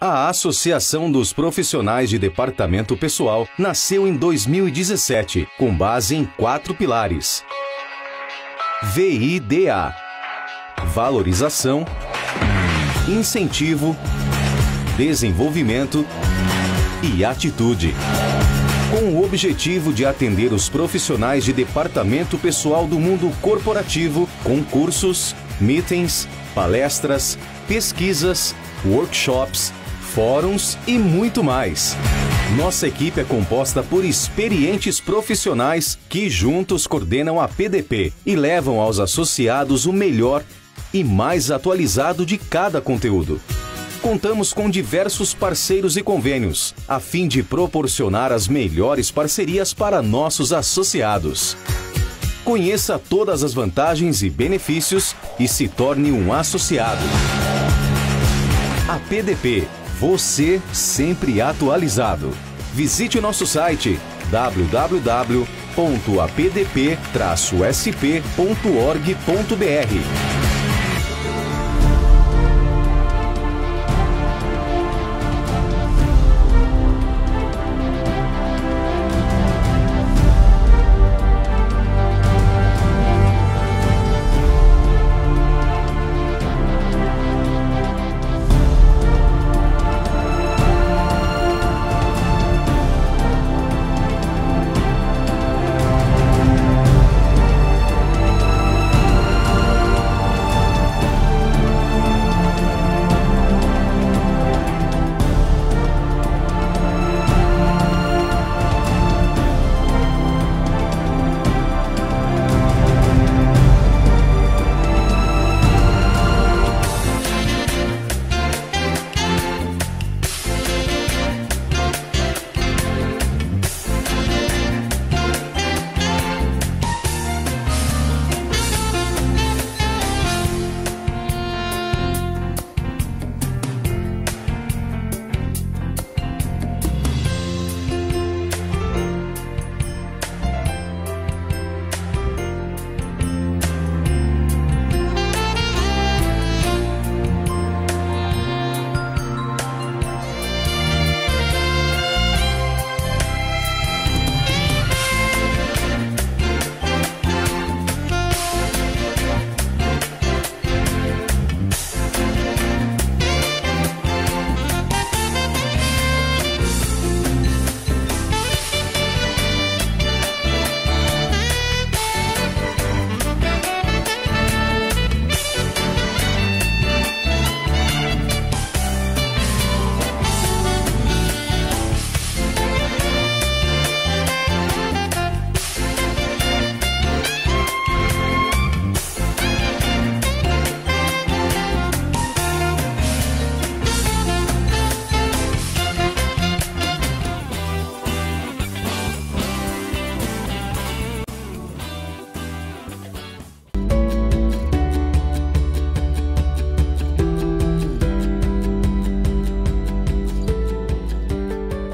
A Associação dos Profissionais de Departamento Pessoal nasceu em 2017, com base em 4 pilares. VIDA: valorização, incentivo, desenvolvimento e atitude. Com o objetivo de atender os profissionais de departamento pessoal do mundo corporativo com cursos, meetings, palestras, pesquisas, workshops, fóruns e muito mais. Nossa equipe é composta por experientes profissionais que juntos coordenam a PDP e levam aos associados o melhor e mais atualizado de cada conteúdo. Contamos com diversos parceiros e convênios, a fim de proporcionar as melhores parcerias para nossos associados. Conheça todas as vantagens e benefícios e se torne um associado. A PDP, você sempre atualizado. Visite o nosso site www.apdp-sp.org.br.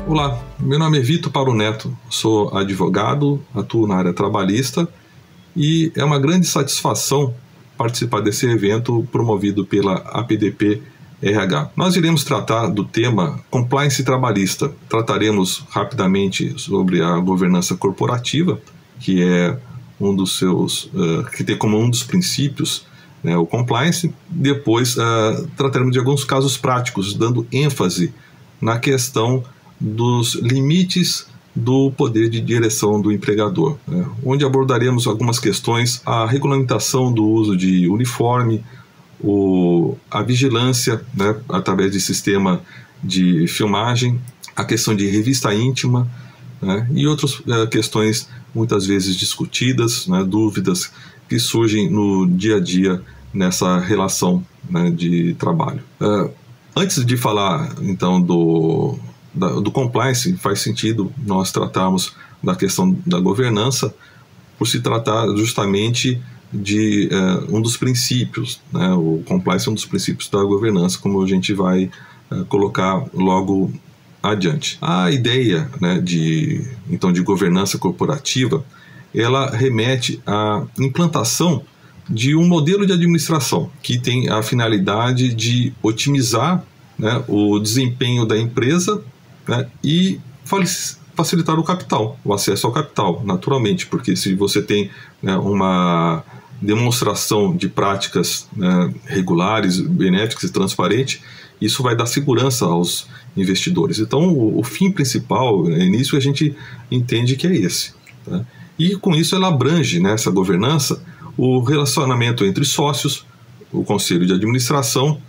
Olá, meu nome é Vitor Paulo Neto, sou advogado, atuo na área trabalhista e é uma grande satisfação participar desse evento promovido pela APDP RH. Nós iremos tratar do tema Compliance Trabalhista. Trataremos rapidamente sobre a governança corporativa, que é um dos seus, que tem como um dos princípios, né, o compliance. Depois trataremos de alguns casos práticos, dando ênfase na questão dos limites do poder de direção do empregador, né, onde abordaremos algumas questões, a regulamentação do uso de uniforme, a vigilância, né, através de sistema de filmagem, a questão de revista íntima, né, e outras questões muitas vezes discutidas, né, dúvidas que surgem no dia a dia nessa relação, né, de trabalho. Antes de falar então do compliance, faz sentido nós tratarmos da questão da governança, por se tratar justamente de um dos princípios, né? O compliance é um dos princípios da governança, como a gente vai colocar logo adiante. A ideia, né, de governança corporativa, ela remete à implantação de um modelo de administração que tem a finalidade de otimizar né, o desempenho da empresa, né, e facilitar o capital, o acesso ao capital, naturalmente, porque se você tem, né, uma demonstração de práticas, né, regulares, benéficas e transparentes, isso vai dar segurança aos investidores. Então, o fim principal, nisso a gente entende que é esse. Tá? E com isso ela abrange, né, essa governança, o relacionamento entre sócios, o conselho de administração,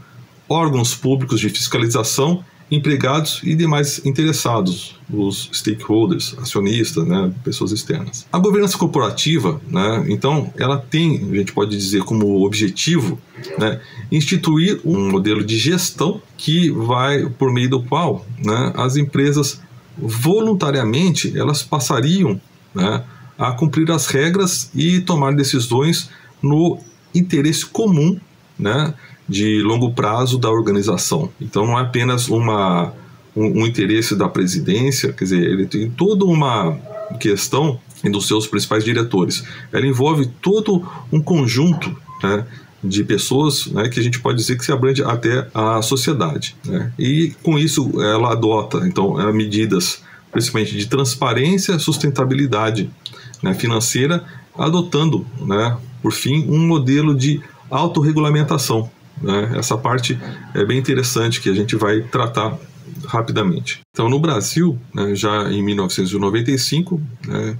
órgãos públicos de fiscalização, empregados e demais interessados, os stakeholders, acionistas, né, pessoas externas. A governança corporativa, né, então, ela tem, a gente pode dizer como objetivo, né, instituir um modelo de gestão que vai, por meio do qual, né, as empresas voluntariamente elas passariam, né, a cumprir as regras e tomar decisões no interesse comum, né, de longo prazo da organização. Então não é apenas um interesse da presidência, quer dizer, ele tem toda uma questão dos seus principais diretores. Ela envolve todo um conjunto, né, de pessoas, né, que a gente pode dizer que se abrange até a sociedade, né? E com isso ela adota então medidas principalmente de transparência, sustentabilidade, né, financeira, adotando, né, por fim, um modelo de autorregulamentação. Né? Essa parte é bem interessante que a gente vai tratar rapidamente. Então, no Brasil, né, já em 1995, né,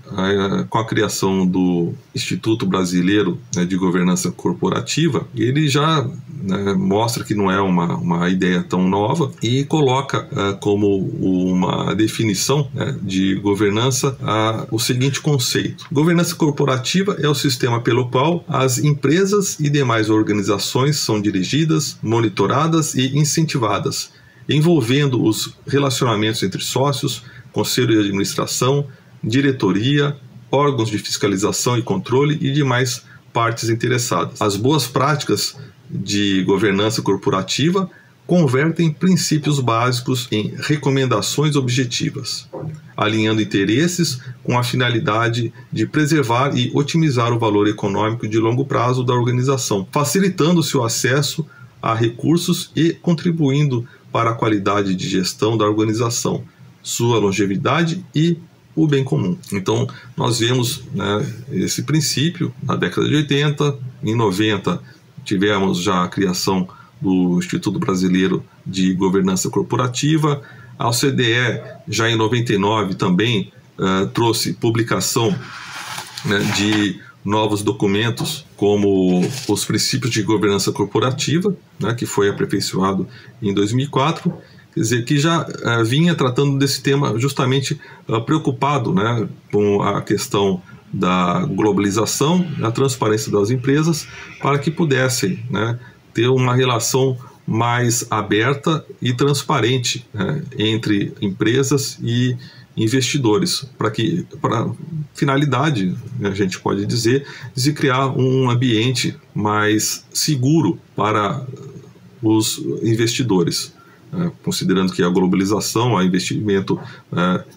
com a criação do Instituto Brasileiro, né, de Governança Corporativa, ele já, né, mostra que não é uma ideia tão nova e coloca como uma definição, né, de governança o seguinte conceito: governança corporativa é o sistema pelo qual as empresas e demais organizações são dirigidas, monitoradas e incentivadas, envolvendo os relacionamentos entre sócios, conselho de administração, diretoria, órgãos de fiscalização e controle e demais partes interessadas. As boas práticas de governança corporativa convertem princípios básicos em recomendações objetivas, alinhando interesses com a finalidade de preservar e otimizar o valor econômico de longo prazo da organização, facilitando seu acesso a recursos e contribuindo para a qualidade de gestão da organização, sua longevidade e o bem comum. Então, nós vemos, né, esse princípio na década de 80, em 90 tivemos já a criação do Instituto Brasileiro de Governança Corporativa, a OCDE já em 99 também trouxe publicação, né, de novos documentos como os princípios de governança corporativa, né, que foi aperfeiçoado em 2004, quer dizer, que já vinha tratando desse tema justamente preocupado, né, com a questão da globalização, a transparência das empresas, para que pudessem, né, ter uma relação mais aberta e transparente, né, entre empresas e investidores, para finalidade, a gente pode dizer, de criar um ambiente mais seguro para os investidores, considerando que a globalização, o investimento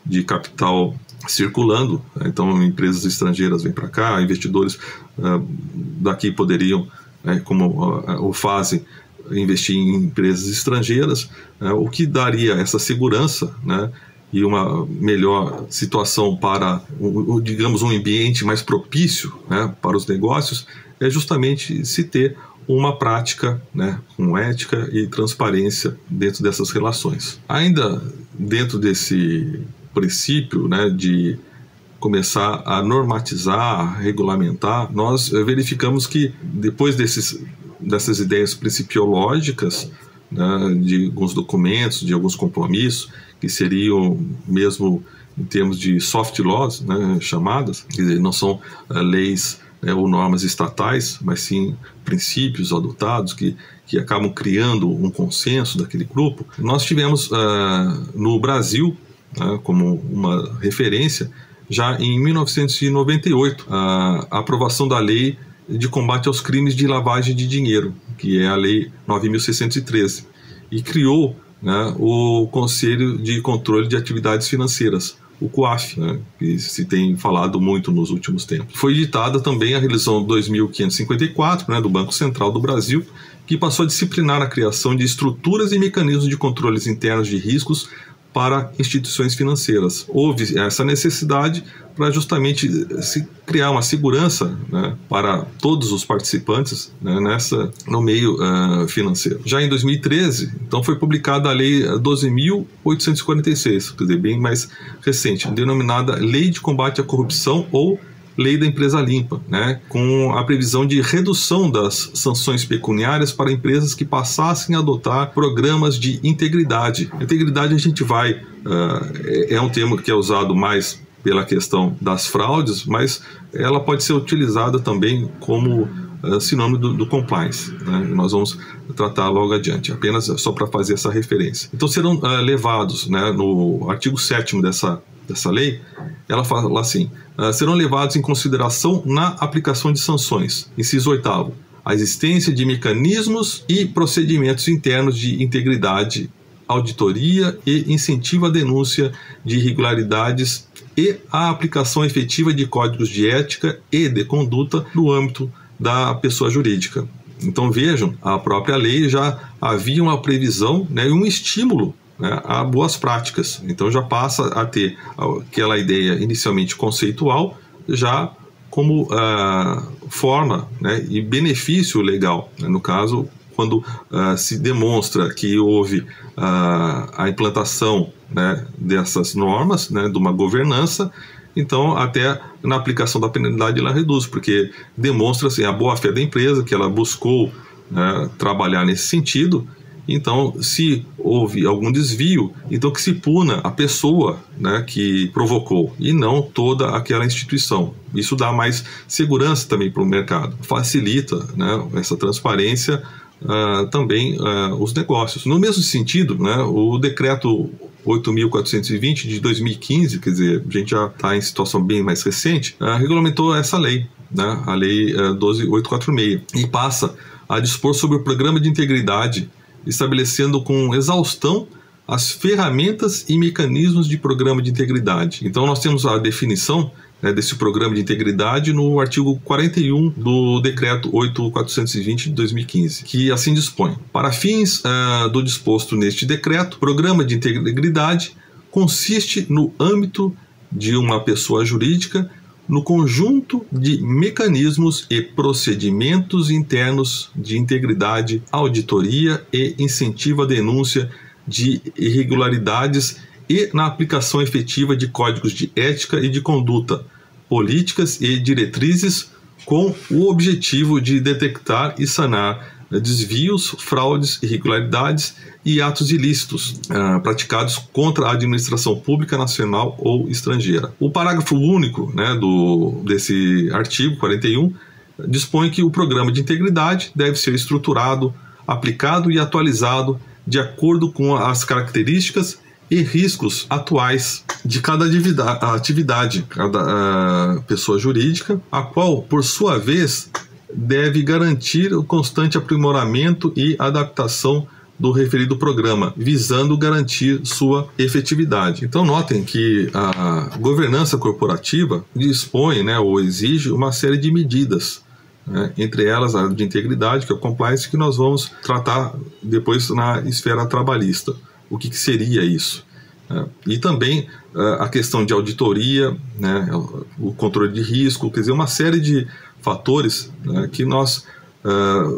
de capital circulando, então empresas estrangeiras vêm para cá, investidores daqui poderiam, como o fazem, investir em empresas estrangeiras, o que daria essa segurança, né, e uma melhor situação para, digamos, um ambiente mais propício, né, para os negócios, é justamente se ter uma prática, né, com ética e transparência dentro dessas relações. Ainda dentro desse princípio, né, de começar a normatizar, a regulamentar, nós verificamos que depois dessas ideias principiológicas, né, de alguns documentos, de alguns compromissos, que seriam mesmo em termos de soft laws, né, chamadas, quer dizer, não são leis, né, ou normas estatais, mas sim princípios adotados que acabam criando um consenso daquele grupo. Nós tivemos no Brasil, como uma referência, já em 1998, a aprovação da Lei de Combate aos Crimes de Lavagem de Dinheiro, que é a Lei 9.613, e criou, né, o Conselho de Controle de Atividades Financeiras, o COAF, né, que se tem falado muito nos últimos tempos. Foi editada também a Resolução 2554, né, do Banco Central do Brasil, que passou a disciplinar a criação de estruturas e mecanismos de controles internos de riscos para instituições financeiras. Houve essa necessidade para justamente se criar uma segurança, né, para todos os participantes, né, no meio financeiro. Já em 2013, então, foi publicada a Lei 12.846, quer dizer, bem mais recente, denominada Lei de Combate à Corrupção ou Lei da Empresa Limpa, né, com a previsão de redução das sanções pecuniárias para empresas que passassem a adotar programas de integridade. Integridade a gente vai... é um termo que é usado mais pela questão das fraudes, mas ela pode ser utilizada também como sinônimo do compliance, né? Nós vamos tratar logo adiante, apenas só para fazer essa referência. Então serão levados, né, no artigo 7º dessa lei, ela fala assim: serão levados em consideração na aplicação de sanções. Inciso 8º, a existência de mecanismos e procedimentos internos de integridade, auditoria e incentivo à denúncia de irregularidades e a aplicação efetiva de códigos de ética e de conduta no âmbito da pessoa jurídica. Então vejam, a própria lei já havia uma previsão, né, e um estímulo, né, a boas práticas. Então já passa a ter aquela ideia inicialmente conceitual já como forma, né, e benefício legal, né, no caso quando se demonstra que houve a implantação, né, dessas normas, né, de uma governança, então até na aplicação da penalidade ela reduz, porque demonstra assim, a boa-fé da empresa, que ela buscou, né, trabalhar nesse sentido. Então, se houve algum desvio, então que se puna a pessoa, né, que provocou e não toda aquela instituição. Isso dá mais segurança também para o mercado, facilita, né, essa transparência também os negócios. No mesmo sentido, né, o decreto 8.420 de 2015, quer dizer, a gente já está em situação bem mais recente, regulamentou essa lei, né, a lei 12.846, e passa a dispor sobre o programa de integridade, estabelecendo com exaustão as ferramentas e mecanismos de programa de integridade. Então nós temos a definição, né, desse programa de integridade no artigo 41 do decreto 8.420 de 2015, que assim dispõe: para fins do disposto neste decreto, programa de integridade consiste no âmbito de uma pessoa jurídica no conjunto de mecanismos e procedimentos internos de integridade, auditoria e incentivo à denúncia de irregularidades e na aplicação efetiva de códigos de ética e de conduta, políticas e diretrizes com o objetivo de detectar e sanar desvios, fraudes, irregularidades e atos ilícitos praticados contra a administração pública nacional ou estrangeira. O parágrafo único, né, desse artigo 41 dispõe que o programa de integridade deve ser estruturado, aplicado e atualizado de acordo com as características e riscos atuais de cada atividade, cada pessoa jurídica, a qual, por sua vez, deve garantir o constante aprimoramento e adaptação do referido programa, visando garantir sua efetividade. Então notem que a governança corporativa dispõe, né, ou exige uma série de medidas, né, entre elas a de integridade, que é o compliance, que nós vamos tratar depois na esfera trabalhista. O que seria isso? E também a questão de auditoria, né, o controle de risco, quer dizer, uma série de fatores, né, que nós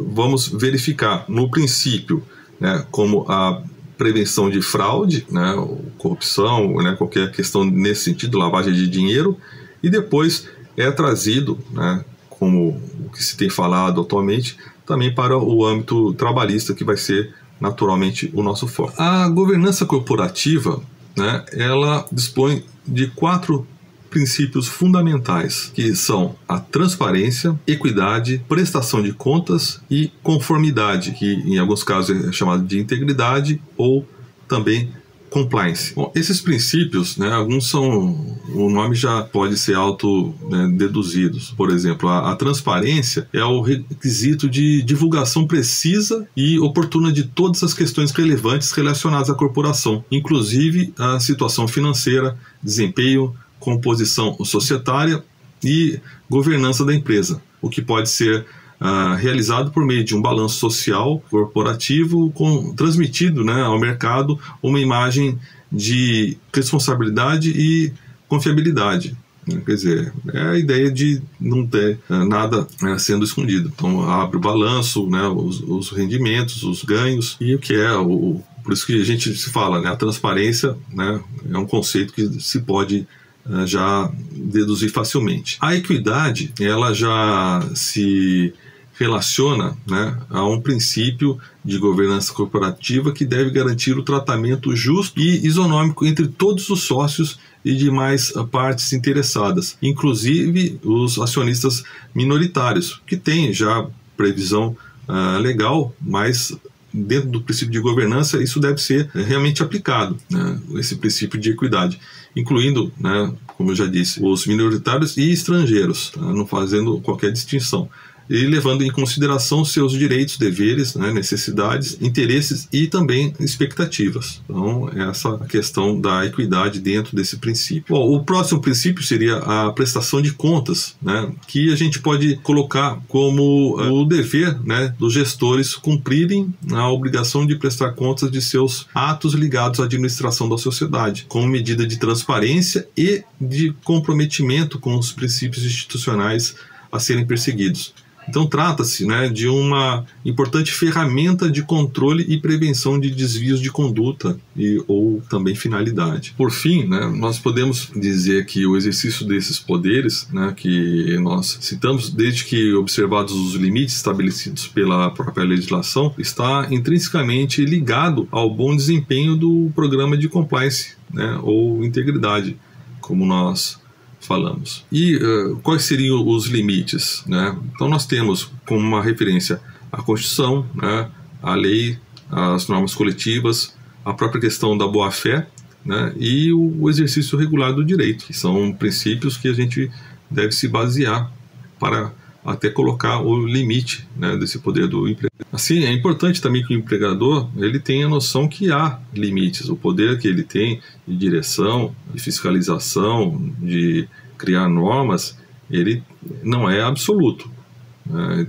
vamos verificar no princípio, né, como a prevenção de fraude, né, corrupção, né, qualquer questão nesse sentido, lavagem de dinheiro, e depois é trazido, né, como o que se tem falado atualmente, também para o âmbito trabalhista, que vai ser naturalmente o nosso foco. A governança corporativa, né, ela dispõe de 4 princípios fundamentais, que são a transparência, equidade, prestação de contas e conformidade, que em alguns casos é chamado de integridade ou também compliance. Bom, esses princípios, né, alguns são, o nome já pode ser deduzidos. Por exemplo, a transparência é o requisito de divulgação precisa e oportuna de todas as questões relevantes relacionadas à corporação, inclusive a situação financeira, desempenho, composição societária e governança da empresa, o que pode ser realizado por meio de um balanço social corporativo transmitido, né, ao mercado uma imagem de responsabilidade e confiabilidade. Quer dizer, é a ideia de não ter nada sendo escondido. Então, abre o balanço, né, os rendimentos, os ganhos, e o que é por isso que a gente se fala, né, a transparência, né, é um conceito que se pode já deduzir facilmente. A equidade, ela já se relaciona, né, a um princípio de governança corporativa que deve garantir o tratamento justo e isonômico entre todos os sócios e demais partes interessadas, inclusive os acionistas minoritários, que têm já previsão legal, mas dentro do princípio de governança isso deve ser realmente aplicado, né, esse princípio de equidade, incluindo, né, como eu já disse, os minoritários e estrangeiros, não fazendo qualquer distinção, e levando em consideração seus direitos, deveres, né, necessidades, interesses e também expectativas. Então, essa é a questão da equidade dentro desse princípio. Bom, o próximo princípio seria a prestação de contas, né, que a gente pode colocar como o dever, né, dos gestores cumprirem a obrigação de prestar contas de seus atos ligados à administração da sociedade, como medida de transparência e de comprometimento com os princípios institucionais a serem perseguidos. Então trata-se, né, de uma importante ferramenta de controle e prevenção de desvios de conduta ou também finalidade. Por fim, né, nós podemos dizer que o exercício desses poderes, né, que nós citamos, desde que observados os limites estabelecidos pela própria legislação, está intrinsecamente ligado ao bom desempenho do programa de compliance, né, ou integridade, como nós falamos. E quais seriam os limites, né? Então nós temos como uma referência a Constituição, né, a lei, as normas coletivas, a própria questão da boa-fé, né, e o exercício regular do direito, que são princípios que a gente deve se basear para até colocar o limite, né, desse poder do empregador. Assim, é importante também que o empregador ele tenha a noção que há limites. O poder que ele tem de direção, de fiscalização, de criar normas, ele não é absoluto.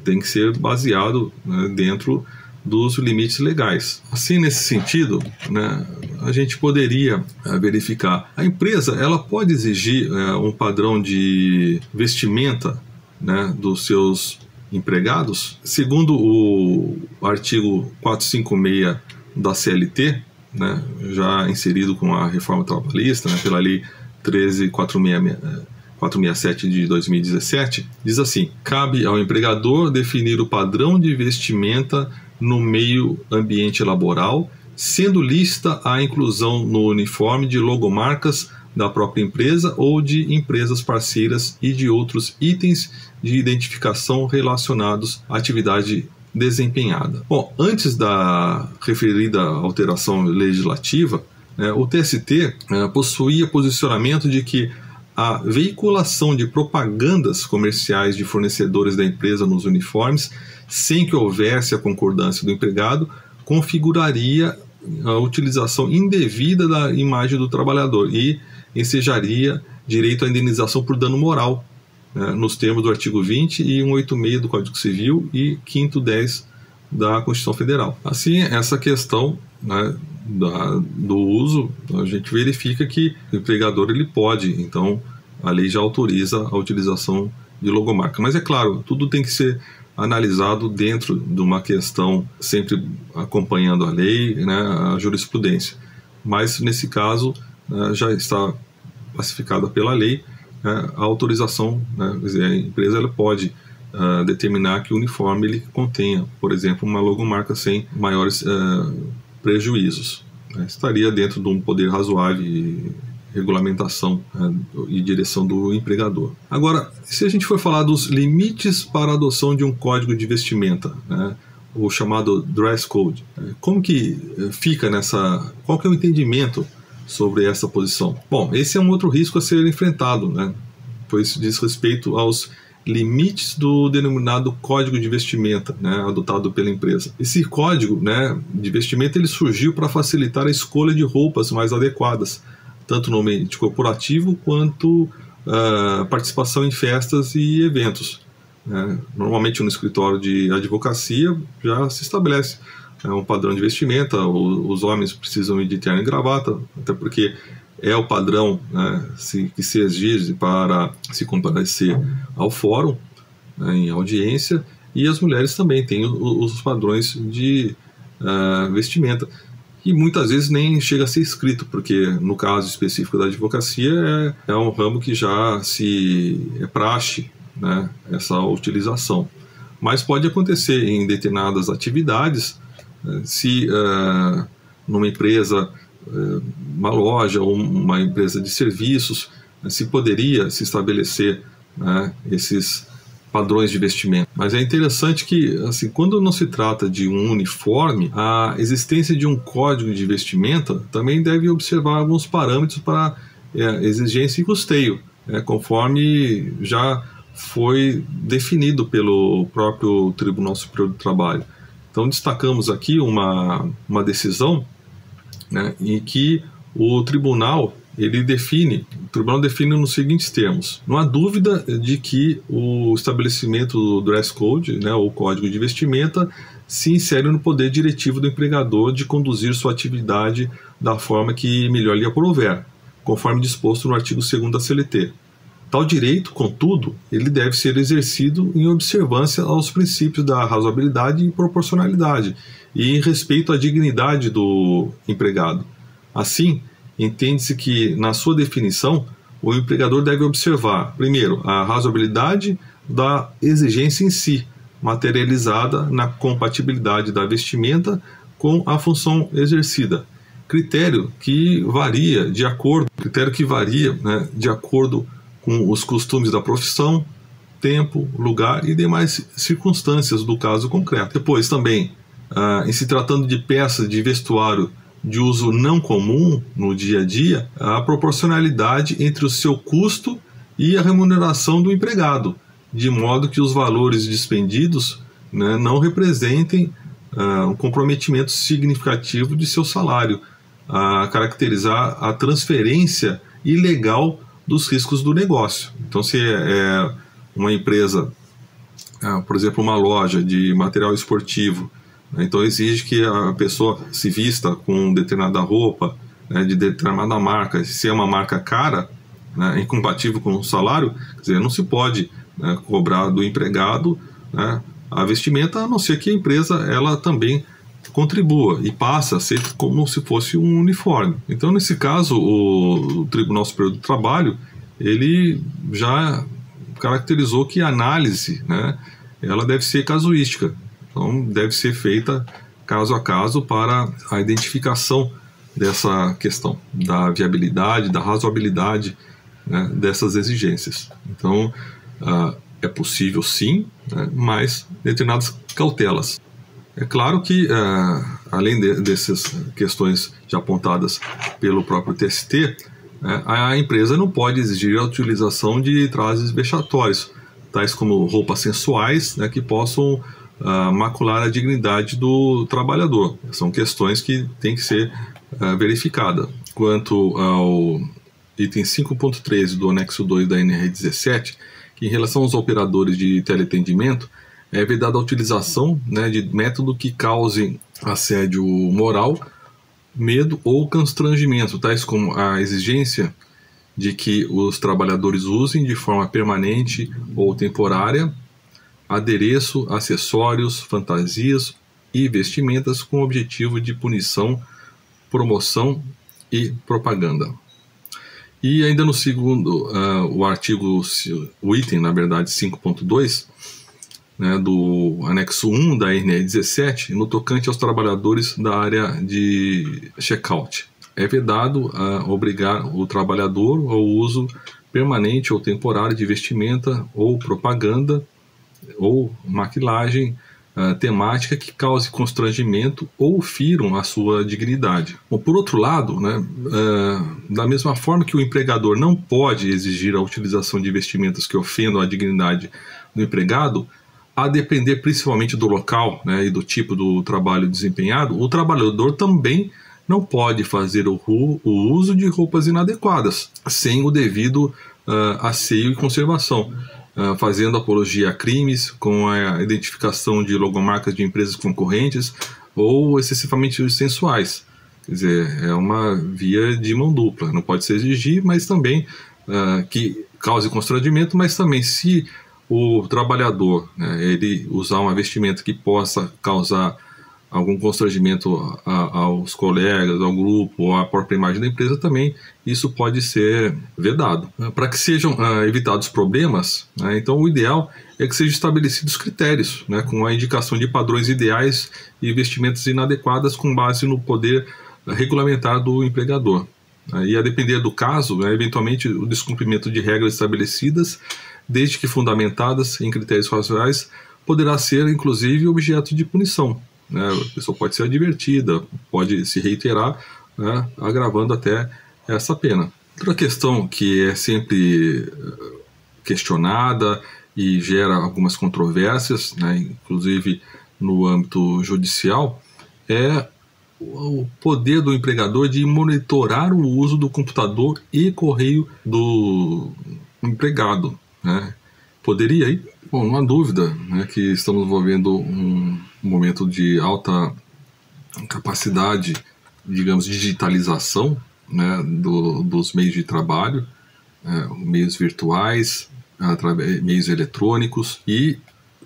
Tem que ser baseado, né, dentro dos limites legais. Assim, nesse sentido, né, a gente poderia verificar. A empresa ela pode exigir um padrão de vestimenta, né, dos seus empregados. Segundo o artigo 456 da CLT, né, já inserido com a reforma trabalhista, né, pela lei 13.467 de 2017, diz assim: cabe ao empregador definir o padrão de vestimenta no meio ambiente laboral, sendo lícita a inclusão no uniforme de logomarcas da própria empresa ou de empresas parceiras e de outros itens de identificação relacionados à atividade desempenhada. Bom, antes da referida alteração legislativa, o TST possuía posicionamento de que a veiculação de propagandas comerciais de fornecedores da empresa nos uniformes, sem que houvesse a concordância do empregado, configuraria a utilização indevida da imagem do trabalhador e ensejaria direito à indenização por dano moral, nos termos do artigo 20 e 186 do Código Civil e 5º10 da Constituição Federal. Assim, essa questão, né, do uso, a gente verifica que o empregador ele pode, então a lei já autoriza a utilização de logomarca. Mas é claro, tudo tem que ser analisado dentro de uma questão, sempre acompanhando a lei, né, a jurisprudência. Mas nesse caso já está classificada pela lei a autorização, né, quer dizer, a empresa ela pode determinar que o uniforme ele contenha, por exemplo, uma logomarca sem maiores prejuízos. Estaria dentro de um poder razoável de regulamentação e direção do empregador. Agora, se a gente for falar dos limites para a adoção de um código de vestimenta, né, o chamado dress code, como que fica nessa... Qual que é o entendimento sobre essa posição? Bom, esse é um outro risco a ser enfrentado, né? Pois diz respeito aos limites do denominado código de vestimenta, né, adotado pela empresa. Esse código, né, de vestimenta ele surgiu para facilitar a escolha de roupas mais adequadas, tanto no ambiente corporativo quanto participação em festas e eventos. Normalmente no escritório de advocacia já se estabelece um padrão de vestimenta, os homens precisam ir de terno e gravata, até porque é o padrão, né, que se exige para se comparecer ao fórum, né, em audiência, e as mulheres também têm os padrões de vestimenta, e muitas vezes nem chega a ser escrito, porque no caso específico da advocacia é um ramo que já é praxe, né, essa utilização. Mas pode acontecer em determinadas atividades, se numa empresa, uma loja ou uma empresa de serviços, se poderia se estabelecer, né, esses padrões de vestimento. Mas é interessante que, assim, quando não se trata de um uniforme, a existência de um código de vestimenta também deve observar alguns parâmetros para exigência e custeio, conforme já foi definido pelo próprio Tribunal Superior do Trabalho. Então destacamos aqui uma decisão, né, em que o tribunal define nos seguintes termos: não há dúvida de que o estabelecimento do dress code, né, ou código de vestimenta, se insere no poder diretivo do empregador de conduzir sua atividade da forma que melhor lhe aprouver, conforme disposto no artigo 2º da CLT. Tal direito, contudo, ele deve ser exercido em observância aos princípios da razoabilidade e proporcionalidade e em respeito à dignidade do empregado. Assim, entende-se que, na sua definição, o empregador deve observar, primeiro, a razoabilidade da exigência em si, materializada na compatibilidade da vestimenta com a função exercida, critério que varia de acordo com os costumes da profissão, tempo, lugar e demais circunstâncias do caso concreto. Depois também, em se tratando de peças de vestuário de uso não comum no dia a dia, a proporcionalidade entre o seu custo e a remuneração do empregado, de modo que os valores dispendidos, né, não representem um comprometimento significativo de seu salário, a caracterizar a transferência ilegal dos riscos do negócio. Então, se é uma empresa, por exemplo, uma loja de material esportivo, né, então exige que a pessoa se vista com determinada roupa, né, de determinada marca. Se é uma marca cara, né, incompatível com o salário, quer dizer, não se pode, né, cobrar do empregado, né, a vestimenta, a não ser que a empresa ela também contribua e passa a ser como se fosse um uniforme. Então, nesse caso, o Tribunal Superior do Trabalho ele já caracterizou que a análise, né, ela deve ser casuística. Então, deve ser feita caso a caso para a identificação dessa questão da viabilidade, da razoabilidade, né, dessas exigências. Então, é possível sim, né, mas determinadas cautelas. É claro que, além dessas questões já apontadas pelo próprio TST, a empresa não pode exigir a utilização de trajes vexatórios, tais como roupas sensuais, né, que possam macular a dignidade do trabalhador. São questões que têm que ser verificadas. Quanto ao item 5.13 do anexo 2 da NR 17, que em relação aos operadores de teleatendimento, é vedada a utilização, né, de método que cause assédio moral, medo ou constrangimento, tais como a exigência de que os trabalhadores usem de forma permanente ou temporária adereço, acessórios, fantasias e vestimentas com objetivo de punição, promoção e propaganda. E ainda no segundo, o item, na verdade, 5.2, né, do anexo 1 da NR 17, no tocante aos trabalhadores da área de check-out. É vedado obrigar o trabalhador ao uso permanente ou temporário de vestimenta ou propaganda ou maquilagem temática que cause constrangimento ou firam a sua dignidade. Bom, por outro lado, né, da mesma forma que o empregador não pode exigir a utilização de vestimentas que ofendam a dignidade do empregado, a depender principalmente do local, né, e do tipo do trabalho desempenhado, o trabalhador também não pode fazer o uso de roupas inadequadas, sem o devido asseio e conservação, fazendo apologia a crimes, com a identificação de logomarcas de empresas concorrentes ou excessivamente sensuais. Quer dizer, é uma via de mão dupla. Não pode se exigir, mas também que cause constrangimento, mas também se o trabalhador, né, ele usar uma vestimenta que possa causar algum constrangimento aos colegas, ao grupo ou à própria imagem da empresa, também isso pode ser vedado. Para que sejam evitados problemas, né, então o ideal é que sejam estabelecidos critérios, né, com a indicação de padrões ideais e vestimentas inadequadas com base no poder regulamentar do empregador. E a depender do caso, né, eventualmente o descumprimento de regras estabelecidas, desde que fundamentadas em critérios razoáveis, poderá ser inclusive objeto de punição. A pessoa pode ser advertida, pode se reiterar, né, agravando até essa pena. Outra questão que é sempre questionada e gera algumas controvérsias, né, inclusive no âmbito judicial, é o poder do empregador de monitorar o uso do computador e correio do empregado, né? Poderia ir? Bom, não há dúvida, né, que estamos vivendo um momento de alta capacidade, digamos, de digitalização, né, dos meios de trabalho, meios virtuais, meios eletrônicos, e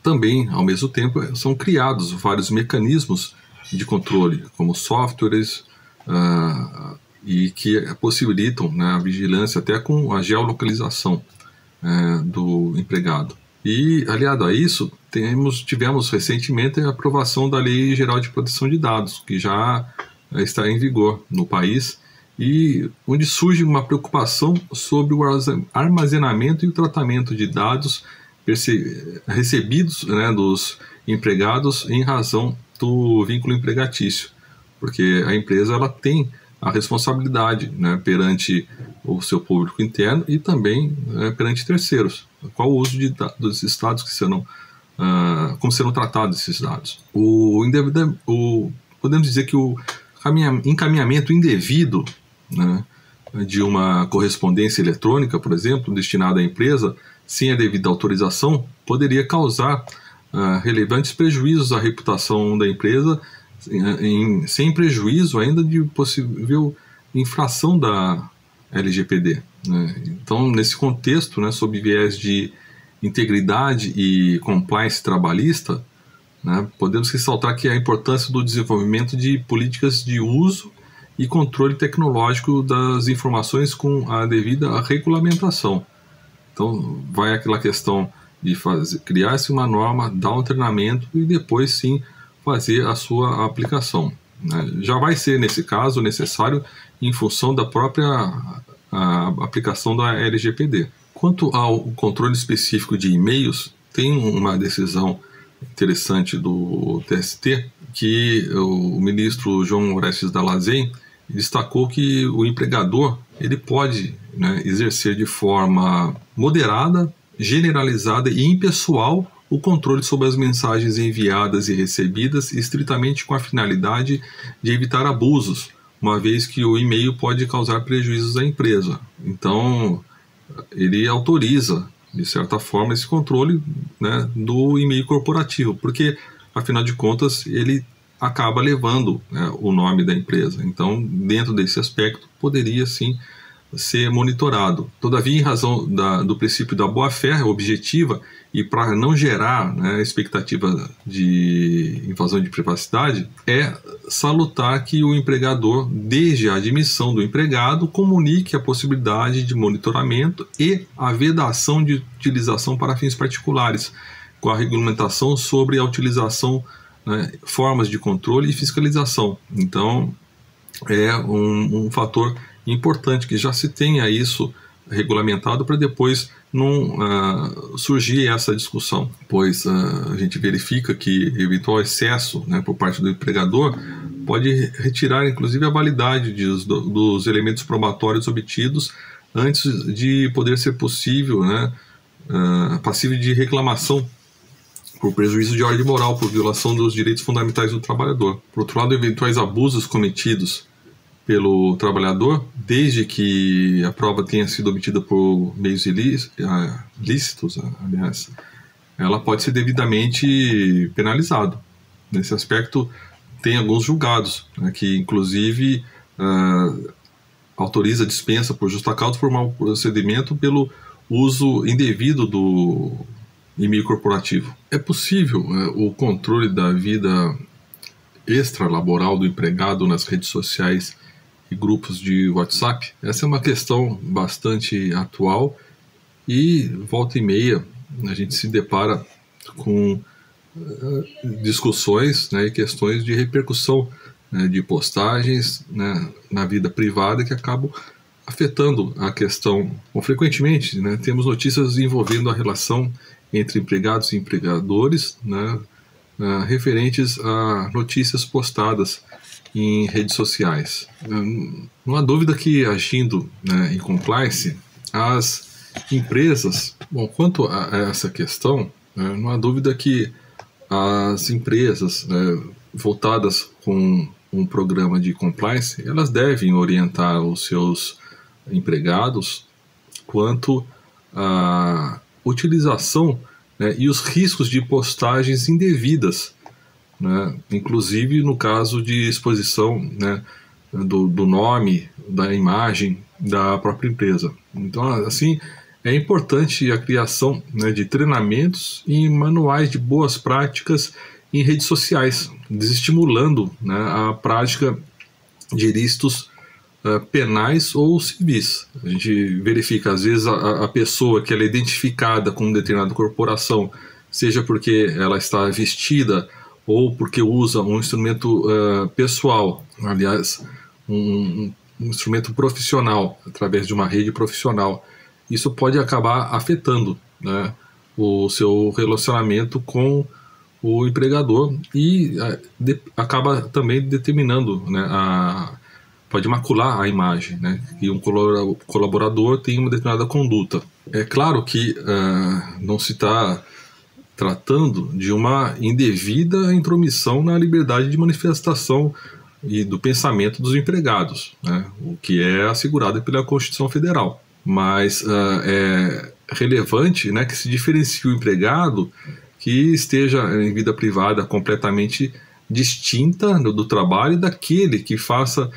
também, ao mesmo tempo, são criados vários mecanismos de controle, como softwares, e que possibilitam, né, a vigilância até com a geolocalização do empregado. E, aliado a isso, tivemos recentemente a aprovação da Lei Geral de Proteção de Dados, que já está em vigor no país, e onde surge uma preocupação sobre o armazenamento e o tratamento de dados recebidos, né, dos empregados em razão do vínculo empregatício, porque a empresa ela tem a responsabilidade, né, perante o seu público interno e também perante terceiros. Qual o uso dos dados que serão, como serão tratados esses dados? Podemos dizer que o encaminhamento indevido, né, de uma correspondência eletrônica, por exemplo, destinada à empresa, sem a devida autorização, poderia causar relevantes prejuízos à reputação da empresa, sem prejuízo ainda de possível infração da LGPD, né? Então, nesse contexto, né, sob viés de integridade e compliance trabalhista, né, podemos ressaltar que a importância do desenvolvimento de políticas de uso e controle tecnológico das informações com a devida regulamentação. Então, vai aquela questão de criar-se uma norma, dar um treinamento e depois sim fazer a sua aplicação, né? Já vai ser, nesse caso, necessário em função da própria aplicação da LGPD. Quanto ao controle específico de e-mails, tem uma decisão interessante do TST que o ministro João Orestes Dall'Azen destacou que o empregador ele pode, né, exercer de forma moderada, generalizada e impessoal o controle sobre as mensagens enviadas e recebidas, estritamente com a finalidade de evitar abusos, uma vez que o e-mail pode causar prejuízos à empresa. Então, ele autoriza, de certa forma, esse controle, né, do e-mail corporativo, porque, afinal de contas, ele acaba levando, né, o nome da empresa. Então, dentro desse aspecto, poderia, sim, ser monitorado. Todavia, em razão do princípio da boa-fé objetiva e para não gerar, né, expectativa de invasão de privacidade, é salutar que o empregador, desde a admissão do empregado, comunique a possibilidade de monitoramento e a vedação de utilização para fins particulares, com a regulamentação sobre a utilização, né, formas de controle e fiscalização. Então, é um fator importante que já se tenha isso regulamentado para depois não surgir essa discussão, pois a gente verifica que eventual excesso, né, por parte do empregador pode retirar inclusive a validade dos elementos probatórios obtidos antes de poder ser possível, né, passível de reclamação por prejuízo de ordem moral, por violação dos direitos fundamentais do trabalhador. Por outro lado, eventuais abusos cometidos pelo trabalhador, desde que a prova tenha sido obtida por meios ilícitos, aliás, ela pode ser devidamente penalizada. Nesse aspecto, tem alguns julgados, né, que inclusive autoriza a dispensa por justa causa por mau procedimento pelo uso indevido do e-mail corporativo. É possível o controle da vida extralaboral do empregado nas redes sociais e grupos de WhatsApp? Essa é uma questão bastante atual e volta e meia a gente se depara com discussões, né, e questões de repercussão, né, de postagens, né, na vida privada que acabam afetando a questão. Bom, frequentemente, né, temos notícias envolvendo a relação entre empregados e empregadores, né, referentes a notícias postadas em redes sociais. Não há dúvida que, agindo, né, em compliance, as empresas, bom, quanto a essa questão, não há dúvida que as empresas, né, voltadas com um programa de compliance, elas devem orientar os seus empregados quanto à utilização, né, e os riscos de postagens indevidas, né, inclusive no caso de exposição, né, do nome, da imagem da própria empresa. Então, assim, é importante a criação, né, de treinamentos e manuais de boas práticas em redes sociais, desestimulando, né, a prática de ilícitos penais ou civis. A gente verifica, às vezes, a pessoa que ela é identificada com uma determinada corporação, seja porque ela está vestida ou porque usa um instrumento pessoal, aliás, um instrumento profissional, através de uma rede profissional. Isso pode acabar afetando, né, o seu relacionamento com o empregador e acaba também determinando, né, pode macular a imagem, né, e um colaborador tem uma determinada conduta. É claro que não se está tratando de uma indevida intromissão na liberdade de manifestação e do pensamento dos empregados, né, o que é assegurado pela Constituição Federal. Mas é relevante, né, que se diferencie o empregado que esteja em vida privada completamente distinta do trabalho daquele que faça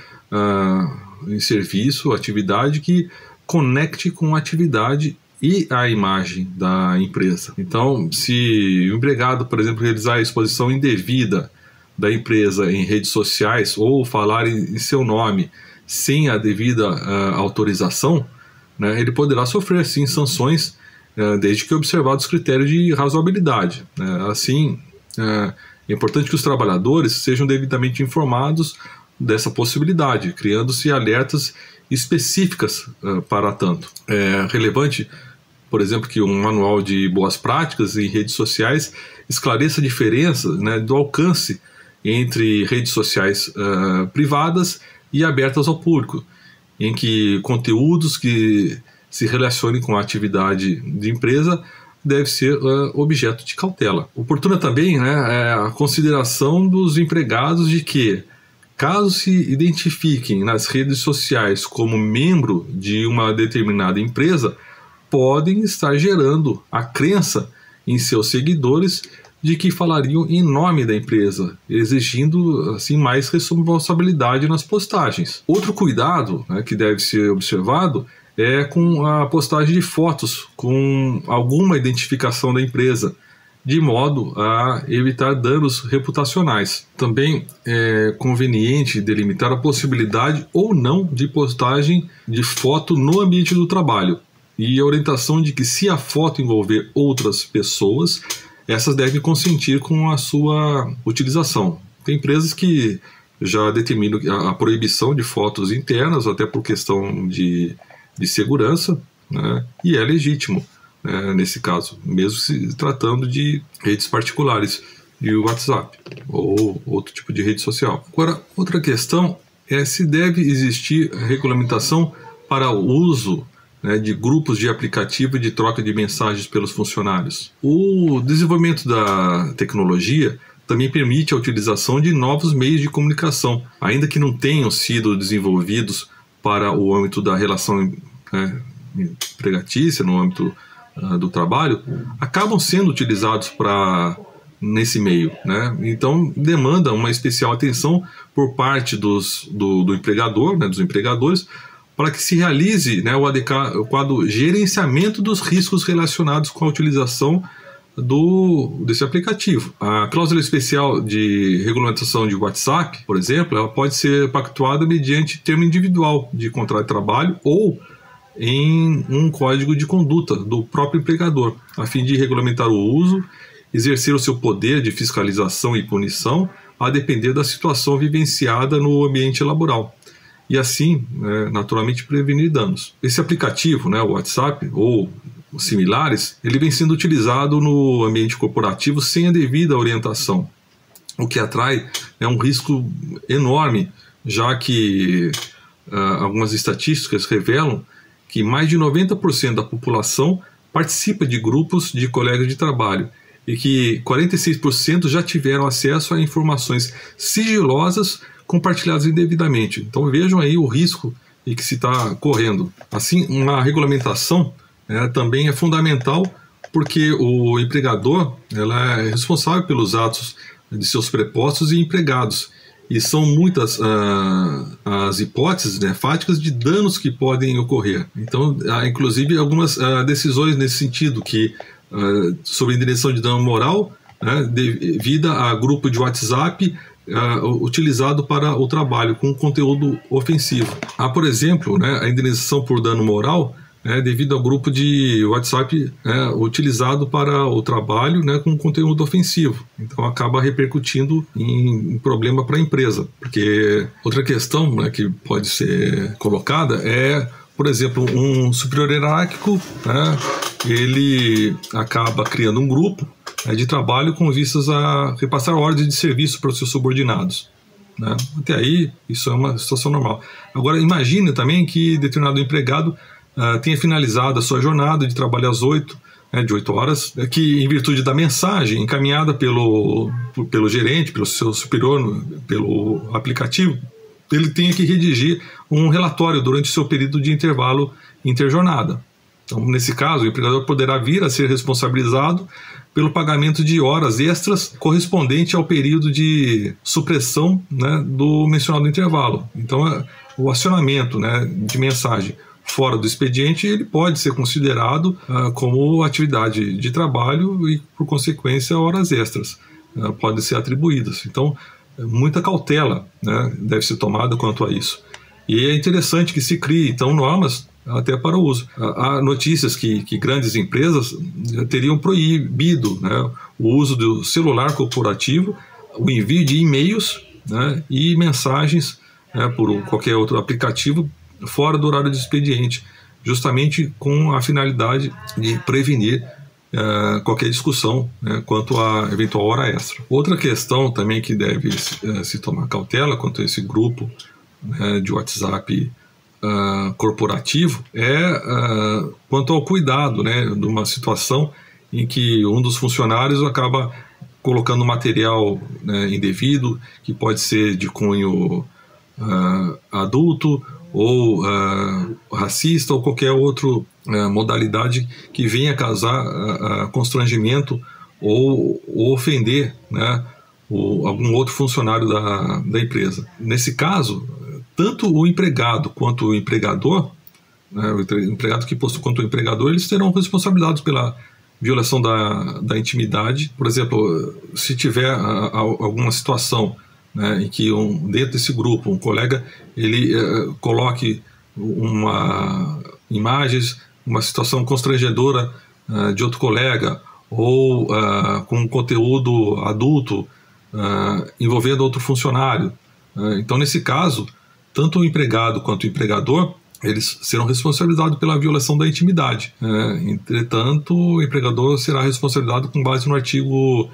em serviço, atividade que conecte com a atividade e a imagem da empresa. Então, se o empregado, por exemplo, realizar a exposição indevida da empresa em redes sociais ou falar em seu nome sem a devida autorização, né, ele poderá sofrer, sim, sanções, desde que observados os critérios de razoabilidade. Assim, é importante que os trabalhadores sejam devidamente informados dessa possibilidade, criando-se alertas específicas para tanto. É relevante, por exemplo, que um manual de boas práticas em redes sociais esclareça a diferença, né, do alcance entre redes sociais privadas e abertas ao público, em que conteúdos que se relacionem com a atividade de empresa deve ser objeto de cautela. Oportuna também, né, é a consideração dos empregados de que, caso se identifiquem nas redes sociais como membro de uma determinada empresa, podem estar gerando a crença em seus seguidores de que falariam em nome da empresa, exigindo assim mais responsabilidade nas postagens. Outro cuidado, né, que deve ser observado é com a postagem de fotos com alguma identificação da empresa, de modo a evitar danos reputacionais. Também é conveniente delimitar a possibilidade ou não de postagem de foto no ambiente do trabalho e a orientação de que, se a foto envolver outras pessoas, essas devem consentir com a sua utilização. Tem empresas que já determinam a proibição de fotos internas, até por questão de segurança, né? E é legítimo, né, nesse caso, mesmo se tratando de redes particulares de WhatsApp ou outro tipo de rede social. Agora, outra questão é se deve existir regulamentação para o uso, né, de grupos de aplicativo e de troca de mensagens pelos funcionários. O desenvolvimento da tecnologia também permite a utilização de novos meios de comunicação, ainda que não tenham sido desenvolvidos para o âmbito da relação, né, empregatícia, no âmbito do trabalho, acabam sendo utilizados nesse meio, né? Então demanda uma especial atenção por parte do empregador, né, dos empregadores, para que se realize, né, o adequado gerenciamento dos riscos relacionados com a utilização desse aplicativo. A cláusula especial de regulamentação de WhatsApp, por exemplo, ela pode ser pactuada mediante termo individual de contrato de trabalho ou em um código de conduta do próprio empregador, a fim de regulamentar o uso, exercer o seu poder de fiscalização e punição, a depender da situação vivenciada no ambiente laboral. E assim, naturalmente, prevenir danos. Esse aplicativo, né, o WhatsApp ou similares, ele vem sendo utilizado no ambiente corporativo sem a devida orientação, o que atrai um risco enorme, já que algumas estatísticas revelam que mais de 90% da população participa de grupos de colegas de trabalho e que 46% já tiveram acesso a informações sigilosas compartilhadas indevidamente. Então vejam aí o risco em que se está correndo. Assim, uma regulamentação também é fundamental, porque o empregador ela é responsável pelos atos de seus prepostos e empregados, e são muitas as hipóteses, né, fáticas de danos que podem ocorrer. Então, há inclusive algumas decisões nesse sentido, que sobre indenização de dano moral, né, devida a grupo de WhatsApp utilizado para o trabalho com conteúdo ofensivo. Há, por exemplo, né, a indenização por dano moral devido ao grupo de WhatsApp utilizado para o trabalho, né, com conteúdo ofensivo. Então acaba repercutindo em problema para a empresa. Porque outra questão, né, que pode ser colocada é, por exemplo, um superior hierárquico, né, ele acaba criando um grupo de trabalho com vistas a repassar ordens de serviço para os seus subordinados, né? Até aí, isso é uma situação normal. Agora, imagine também que determinado empregado tenha finalizado a sua jornada de trabalho às 8 horas, que em virtude da mensagem encaminhada pelo gerente, pelo seu superior, pelo aplicativo, ele tenha que redigir um relatório durante o seu período de intervalo interjornada. Então, nesse caso, o empregador poderá vir a ser responsabilizado pelo pagamento de horas extras correspondente ao período de supressão, né, do mencionado intervalo. Então, o acionamento, né, de mensagem fora do expediente, ele pode ser considerado como atividade de trabalho e, por consequência, horas extras podem ser atribuídas. Então, muita cautela, né, deve ser tomada quanto a isso. E é interessante que se crie, então, normas até para o uso. Há notícias que grandes empresas teriam proibido, né, o uso do celular corporativo, o envio de e-mails, né, e mensagens, né, por qualquer outro aplicativo fora do horário de expediente, justamente com a finalidade de prevenir qualquer discussão, né, quanto à eventual hora extra. Outra questão também que deve se tomar cautela quanto a esse grupo, né, de WhatsApp corporativo quanto ao cuidado, né, de uma situação em que um dos funcionários acaba colocando material, né, indevido, que pode ser de cunho adulto ou racista ou qualquer outra modalidade que venha causar constrangimento ou ofender, né, algum outro funcionário da empresa. Nesse caso, tanto o empregado quanto o empregador, né, o empregado que possui quanto o empregador, eles terão responsabilidades pela violação da intimidade. Por exemplo, se tiver alguma situação, né, em que dentro desse grupo um colega ele coloque imagens, uma situação constrangedora de outro colega ou com conteúdo adulto envolvendo outro funcionário. Então, nesse caso, tanto o empregado quanto o empregador eles serão responsabilizados pela violação da intimidade. Entretanto, o empregador será responsabilizado com base no artigo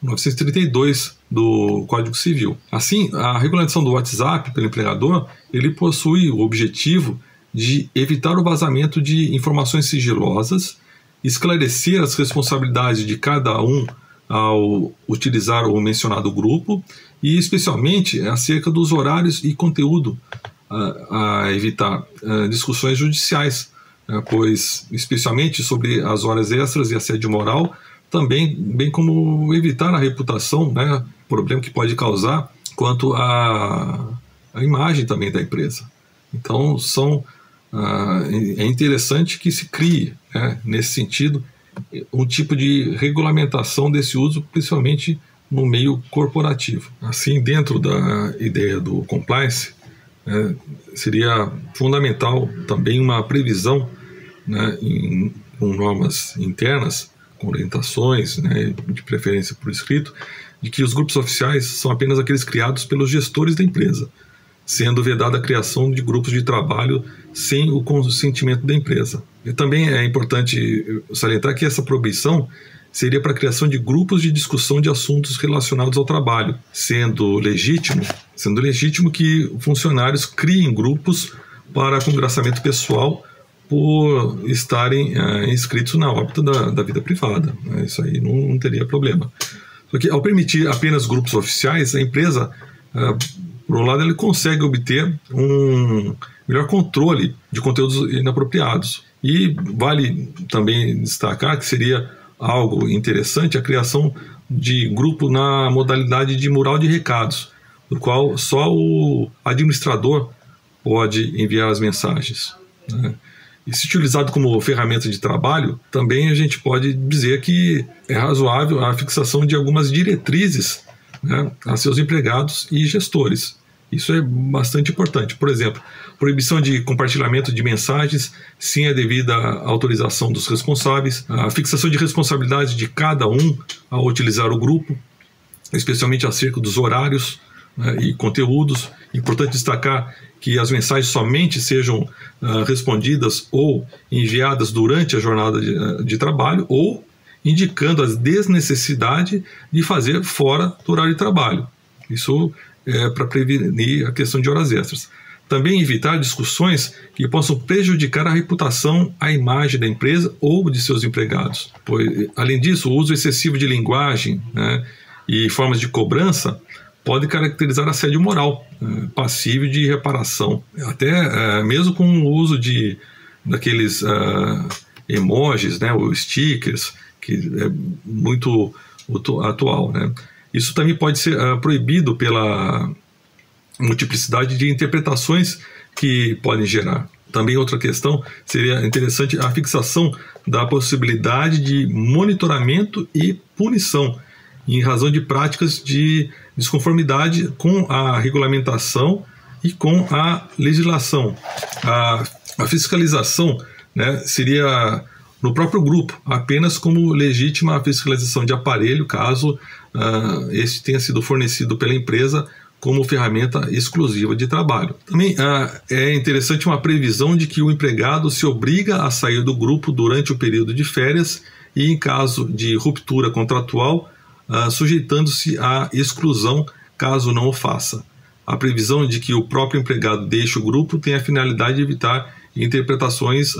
932 do Código Civil. Assim, a regulamentação do WhatsApp pelo empregador, ele possui o objetivo de evitar o vazamento de informações sigilosas, esclarecer as responsabilidades de cada um ao utilizar o mencionado grupo e especialmente acerca dos horários e conteúdo a evitar discussões judiciais, pois especialmente sobre as horas extras e assédio moral, também bem como evitar a reputação, né, problema que pode causar quanto à imagem também da empresa. Então é interessante que se crie, né, nesse sentido, um tipo de regulamentação desse uso, principalmente no meio corporativo. Assim, dentro da ideia do compliance, seria fundamental também uma previsão, né, com normas internas, com orientações, né, de preferência por escrito, de que os grupos oficiais são apenas aqueles criados pelos gestores da empresa, sendo vedada a criação de grupos de trabalho sem o consentimento da empresa. E também é importante salientar que essa proibição seria para a criação de grupos de discussão de assuntos relacionados ao trabalho, sendo legítimo que funcionários criem grupos para congraçamento pessoal por estarem inscritos na órbita da vida privada. Isso aí não teria problema. Só que ao permitir apenas grupos oficiais, a empresa, por um lado, ele consegue obter um melhor controle de conteúdos inapropriados. E vale também destacar que seria algo interessante a criação de grupo na modalidade de mural de recados, do qual só o administrador pode enviar as mensagens, né? E se utilizado como ferramenta de trabalho, também a gente pode dizer que é razoável a fixação de algumas diretrizes, né, a seus empregados e gestores. Isso é bastante importante. Por exemplo, proibição de compartilhamento de mensagens sem a devida autorização dos responsáveis, a fixação de responsabilidade de cada um ao utilizar o grupo, especialmente acerca dos horários, né, e conteúdos. Importante destacar que as mensagens somente sejam respondidas ou enviadas durante a jornada de trabalho ou indicando a desnecessidade de fazer fora do horário de trabalho. Isso é para prevenir a questão de horas extras. Também evitar discussões que possam prejudicar a reputação, a imagem da empresa ou de seus empregados. Pois, além disso, o uso excessivo de linguagem, né, e formas de cobrança pode caracterizar assédio moral, passível de reparação. Até mesmo com o uso daqueles emojis, né, ou stickers, que é muito atual, né? Isso também pode ser proibido pela multiplicidade de interpretações que podem gerar. Também outra questão seria interessante a fixação da possibilidade de monitoramento e punição em razão de práticas de desconformidade com a regulamentação e com a legislação. A fiscalização, né, seria no próprio grupo, apenas como legítima a fiscalização de aparelho, caso este tenha sido fornecido pela empresa como ferramenta exclusiva de trabalho. Também é interessante uma previsão de que o empregado se obriga a sair do grupo durante o período de férias e, em caso de ruptura contratual, sujeitando-se à exclusão caso não o faça. A previsão de que o próprio empregado deixe o grupo tem a finalidade de evitar interpretações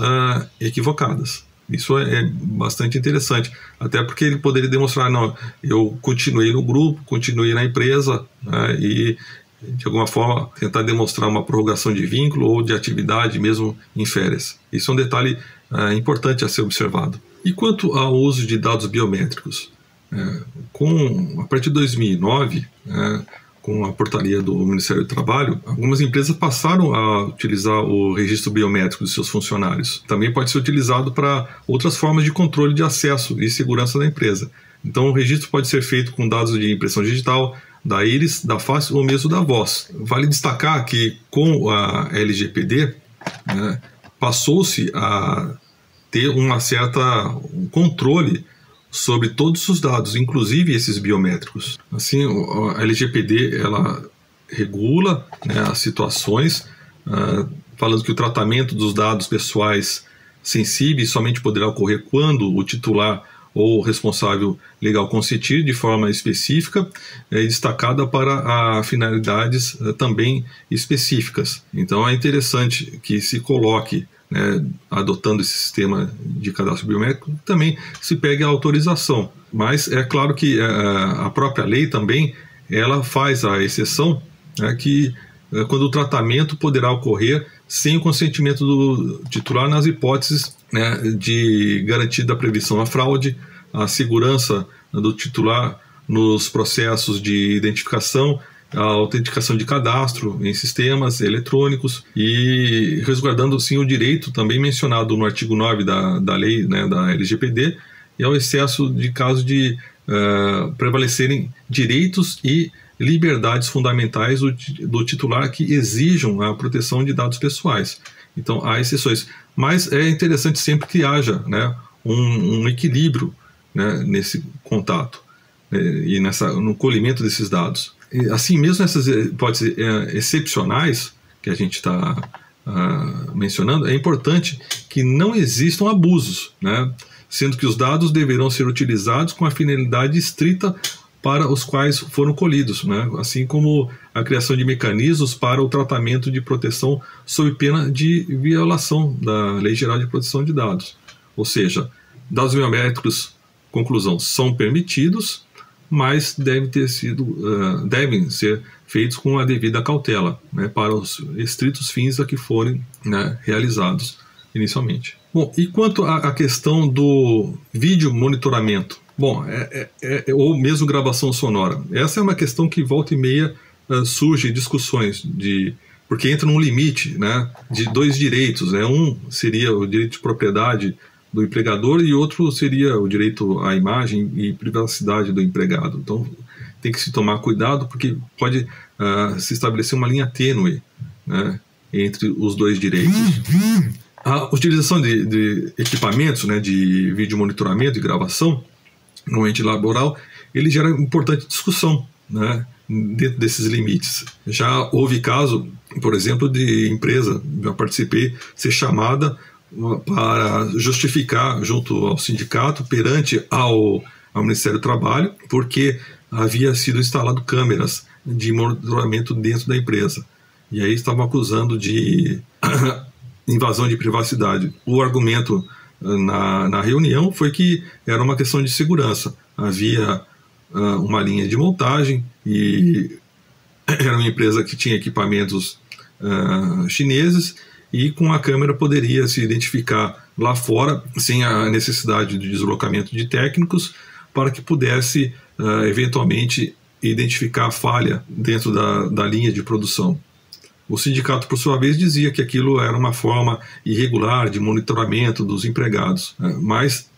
equivocadas. Isso é bastante interessante, até porque ele poderia demonstrar, não, eu continuei no grupo, continuei na empresa, né, e de alguma forma tentar demonstrar uma prorrogação de vínculo ou de atividade mesmo em férias. Isso é um detalhe importante a ser observado. E quanto ao uso de dados biométricos? A partir de 2009, com a portaria do Ministério do Trabalho, algumas empresas passaram a utilizar o registro biométrico de seus funcionários. Também pode ser utilizado para outras formas de controle de acesso e segurança da empresa. Então, o registro pode ser feito com dados de impressão digital, da íris, da face ou mesmo da voz. Vale destacar que, com a LGPD, passou-se a ter um controle sobre todos os dados, inclusive esses biométricos. Assim, a LGPD ela regula, né, as situações falando que o tratamento dos dados pessoais sensíveis somente poderá ocorrer quando o titular ou responsável legal consentir de forma específica e destacada para finalidades também específicas. Então é interessante que se coloque, né, adotando esse sistema de cadastro biométrico, também se pegue a autorização. Mas é claro que a própria lei também ela faz a exceção, né, que quando o tratamento poderá ocorrer sem o consentimento do titular nas hipóteses, né, de garantia da prevenção à fraude, a segurança do titular nos processos de identificação, a autenticação de cadastro em sistemas eletrônicos e resguardando sim o direito também mencionado no artigo 9 da lei, né, da LGPD, e ao excesso de casos de prevalecerem direitos e liberdades fundamentais do titular que exijam a proteção de dados pessoais. Então, há exceções. Mas é interessante sempre que haja, né, um equilíbrio, né, nesse contato, e no colhimento desses dados. E, assim, mesmo nessas hipóteses excepcionais que a gente está mencionando, é importante que não existam abusos, né, sendo que os dados deverão ser utilizados com a finalidade estrita para os quais foram colhidos, né? Assim como a criação de mecanismos para o tratamento de proteção sob pena de violação da Lei Geral de Proteção de Dados. Ou seja, dados biométricos, conclusão, são permitidos, mas devem ser feitos com a devida cautela, né, para os estritos fins a que forem, né, realizados inicialmente. Bom, e quanto à questão do vídeo monitoramento? Bom, ou mesmo gravação sonora. Essa é uma questão que volta e meia surge discussões, porque entra num limite, né, de dois direitos, né? Um seria o direito de propriedade do empregador e outro seria o direito à imagem e privacidade do empregado. Então tem que se tomar cuidado porque pode se estabelecer uma linha tênue, né, entre os dois direitos. A utilização de equipamentos, né, de vídeo monitoramento e gravação no ambiente laboral, ele gera importante discussão, né, dentro desses limites. Já houve caso, por exemplo, de empresa, já participei, ser chamada para justificar junto ao sindicato, perante ao Ministério do Trabalho, porque havia sido instalado câmeras de monitoramento dentro da empresa. E aí estavam acusando de invasão de privacidade. O argumento na reunião foi que era uma questão de segurança. Havia uma linha de montagem e era uma empresa que tinha equipamentos chineses e com a câmera poderia se identificar lá fora sem a necessidade de deslocamento de técnicos para que pudesse eventualmente identificar a falha dentro da linha de produção. O sindicato, por sua vez, dizia que aquilo era uma forma irregular de monitoramento dos empregados, mas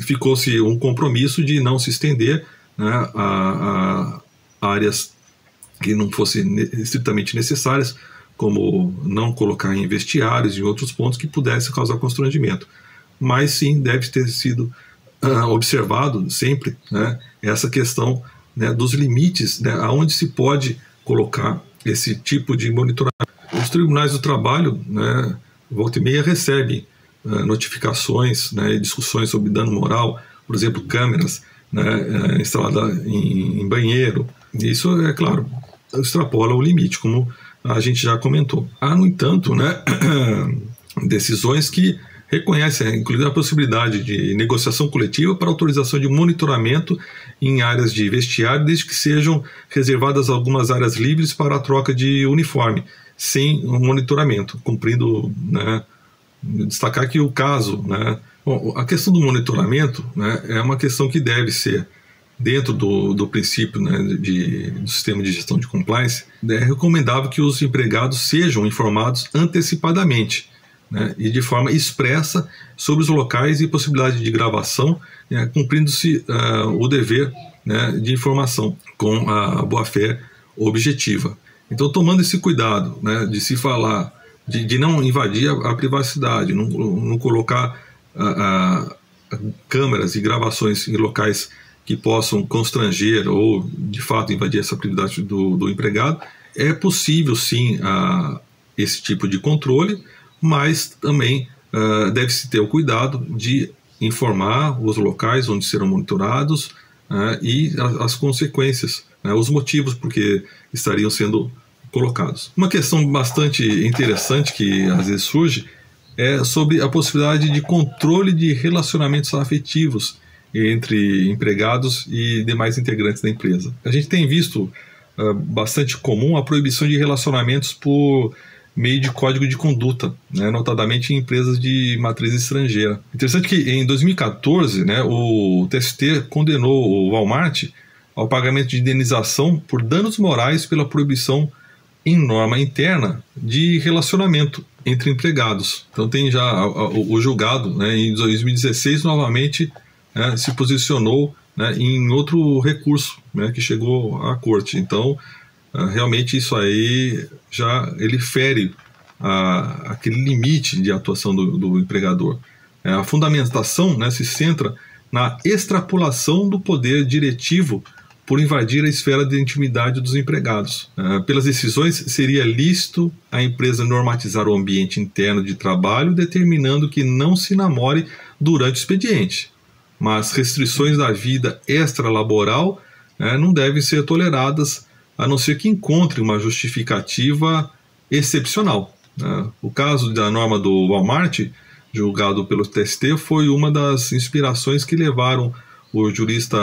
ficou-se um compromisso de não se estender, né, a áreas que não fossem estritamente necessárias, como não colocar em vestiários e outros pontos que pudessem causar constrangimento. Mas sim, deve ter sido observado sempre, né, essa questão, né, dos limites, né, aonde se pode colocar esse tipo de monitoramento. Os tribunais do trabalho, né, volta e meia recebem notificações, né, e discussões sobre dano moral, por exemplo, câmeras, né, instaladas em banheiro. Isso, é claro, extrapola o limite, como a gente já comentou. Há, no entanto, né, decisões que reconhecem, inclusive, a possibilidade de negociação coletiva para autorização de monitoramento em áreas de vestiário, desde que sejam reservadas algumas áreas livres para a troca de uniforme, sem monitoramento, cumprindo, né, destacar que o caso, né, bom, a questão do monitoramento, né, é uma questão que deve ser, dentro do princípio, né, do sistema de gestão de compliance, é recomendável que os empregados sejam informados antecipadamente, né, e de forma expressa sobre os locais e possibilidade de gravação, né, cumprindo-se o dever, né, de informação com a boa-fé objetiva. Então, tomando esse cuidado, né, de se falar, de não invadir a privacidade, não colocar câmeras e gravações em locais que possam constranger ou, de fato, invadir essa privacidade do empregado, é possível, sim, esse tipo de controle, mas também deve-se ter o cuidado de informar os locais onde serão monitorados e as consequências, os motivos por que estariam sendo colocados. Uma questão bastante interessante que às vezes surge é sobre a possibilidade de controle de relacionamentos afetivos entre empregados e demais integrantes da empresa. A gente tem visto bastante comum a proibição de relacionamentos por meio de código de conduta, notadamente em empresas de matriz estrangeira. Interessante que em 2014, o TST condenou o Walmart ao pagamento de indenização por danos morais pela proibição em norma interna de relacionamento entre empregados. Então tem já o julgado, em 2016 novamente se posicionou em outro recurso que chegou à corte. Então realmente isso aí ele fere aquele limite de atuação do empregador. A fundamentação se centra na extrapolação do poder diretivo por invadir a esfera de intimidade dos empregados. Pelas decisões, seria lícito a empresa normatizar o ambiente interno de trabalho, determinando que não se namore durante o expediente. Mas restrições da vida extralaboral não devem ser toleradas, a não ser que encontre uma justificativa excepcional. O caso da norma do Walmart, julgado pelo TST, foi uma das inspirações que levaram o jurista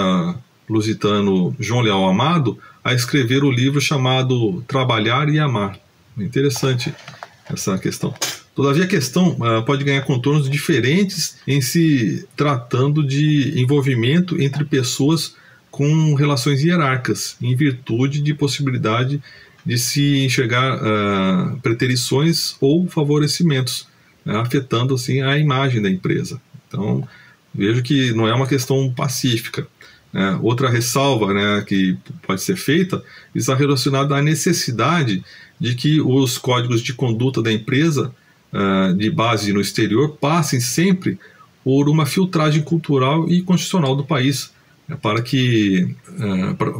lusitano João Leal Amado a escrever o livro chamado Trabalhar e Amar. Interessante essa questão. Todavia, a questão pode ganhar contornos diferentes em se tratando de envolvimento entre pessoas com relações hierárquicas, em virtude de possibilidade de se enxergar preterições ou favorecimentos, afetando assim a imagem da empresa. Então, vejo que não é uma questão pacífica. Outra ressalva que pode ser feita está relacionada à necessidade de que os códigos de conduta da empresa de base no exterior passem sempre por uma filtragem cultural e constitucional do país, para que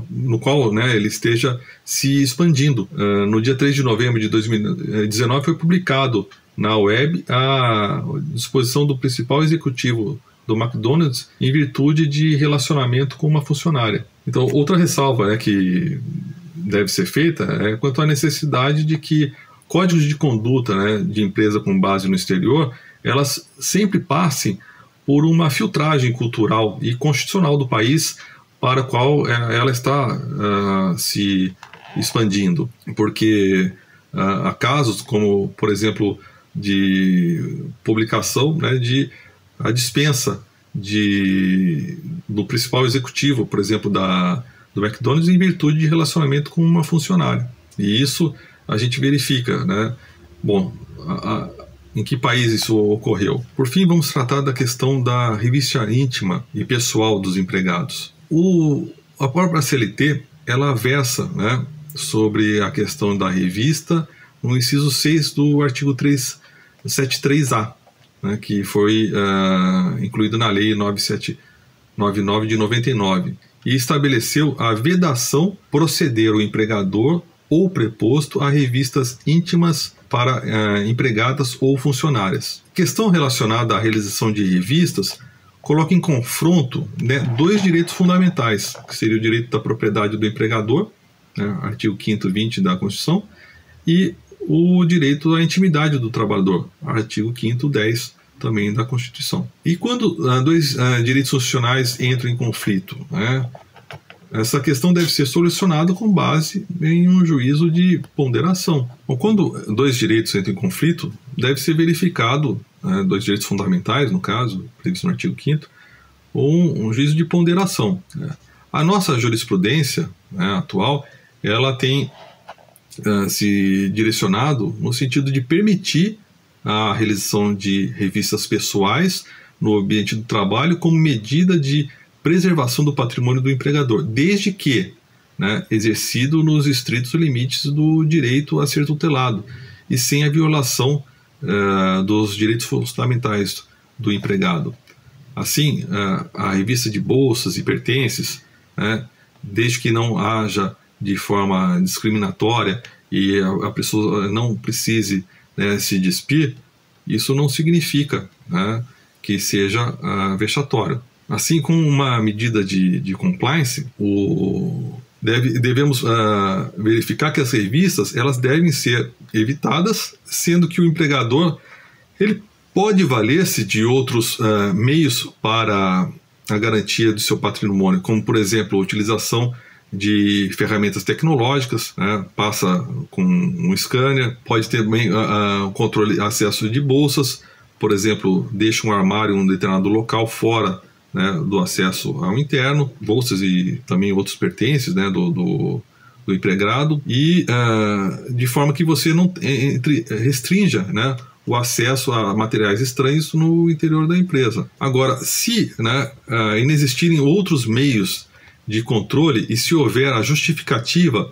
no qual ele esteja se expandindo. No dia 3 de novembro de 2019 foi publicado na web a disposição do principal executivo do McDonald's em virtude de relacionamento com uma funcionária. Então, outra ressalva que deve ser feita é quanto à necessidade de que códigos de conduta de empresa com base no exterior, elas sempre passem por uma filtragem cultural e constitucional do país para o qual ela está se expandindo. Porque há casos como, por exemplo, de publicação de a dispensa do principal executivo, por exemplo, do McDonald's, em virtude de relacionamento com uma funcionária. E isso a gente verifica, Bom, em que país isso ocorreu? Por fim, vamos tratar da questão da revista íntima e pessoal dos empregados. A própria CLT, ela versa sobre a questão da revista no inciso 6 do artigo 373A, que foi incluído na Lei 9799 de 99, e estabeleceu a vedação proceder o empregador ou preposto a revistas íntimas para empregadas ou funcionárias. Questão relacionada à realização de revistas coloca em confronto dois direitos fundamentais, que seria o direito da propriedade do empregador, artigo 5º e 20 da Constituição, e o direito à intimidade do trabalhador, artigo 5º e 10 também da Constituição. E quando dois direitos constitucionais entram em conflito, essa questão deve ser solucionada com base em um juízo de ponderação. Bom, quando dois direitos entram em conflito, deve ser verificado, dois direitos fundamentais, no caso, previsto no artigo 5º, um juízo de ponderação. A nossa jurisprudência atual, ela tem se direcionado no sentido de permitir a realização de revistas pessoais no ambiente do trabalho como medida de preservação do patrimônio do empregador, desde que exercido nos estritos limites do direito a ser tutelado e sem a violação dos direitos fundamentais do empregado. Assim, a revista de bolsas e pertences, desde que não haja de forma discriminatória e a pessoa não precise, né, se despir, isso não significa, né, que seja vexatório. Assim como uma medida de compliance, devemos verificar que as revistas elas devem ser evitadas, sendo que o empregador ele pode valer-se de outros meios para a garantia do seu patrimônio, como, por exemplo, a utilização de ferramentas tecnológicas, né? Passa com um scanner, pode ter também controle, acesso de bolsas, por exemplo, deixa um armário em um determinado local fora, né, do acesso ao interno, bolsas e também outros pertences, né, do empregado, e de forma que você não restrinja, né, o acesso a materiais estranhos no interior da empresa. Agora, se, né, inexistirem outros meios de controle e se houver a justificativa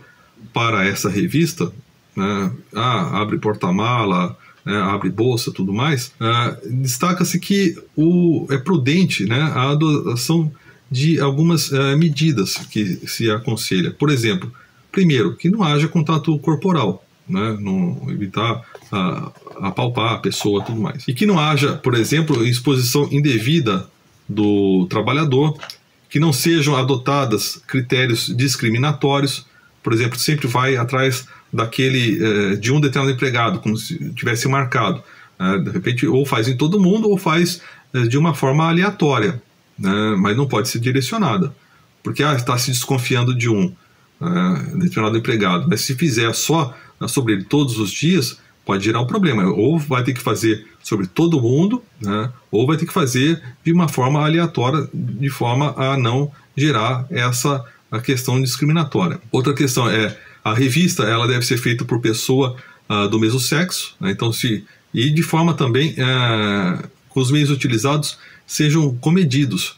para essa revista, né, abre porta-mala, né, abre bolsa, tudo mais, destaca-se que é prudente, né, a adoção de algumas medidas que se aconselha. Por exemplo, primeiro, que não haja contato corporal, né, não evitar apalpar a pessoa, tudo mais. E que não haja, por exemplo, exposição indevida do trabalhador, que não sejam adotadas critérios discriminatórios, por exemplo, sempre vai atrás de um determinado empregado, como se tivesse marcado. De repente, ou faz em todo mundo, ou faz de uma forma aleatória, né, mas não pode ser direcionada, porque está se desconfiando de um determinado empregado. Mas se fizer só sobre ele todos os dias, pode gerar um problema. Ou vai ter que fazer sobre todo mundo, né, ou vai ter que fazer de uma forma aleatória, de forma a não gerar a questão discriminatória. Outra questão é a revista, ela deve ser feita por pessoa do mesmo sexo, né, então e de forma também que os meios utilizados sejam comedidos.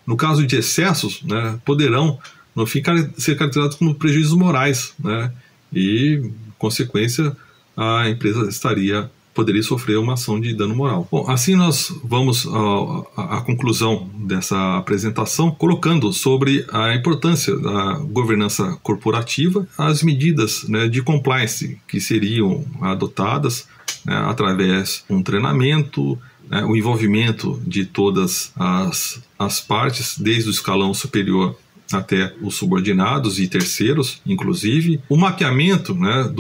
No caso de excessos, né, poderão não ser caracterizados como prejuízos morais, né, e, consequência, a empresa poderia sofrer uma ação de dano moral. Bom, assim nós vamos à conclusão dessa apresentação, colocando sobre a importância da governança corporativa, as medidas, né, de compliance que seriam adotadas, né, através de um treinamento, né, o envolvimento de todas as partes, desde o escalão superior até os subordinados e terceiros, inclusive, o mapeamento, né,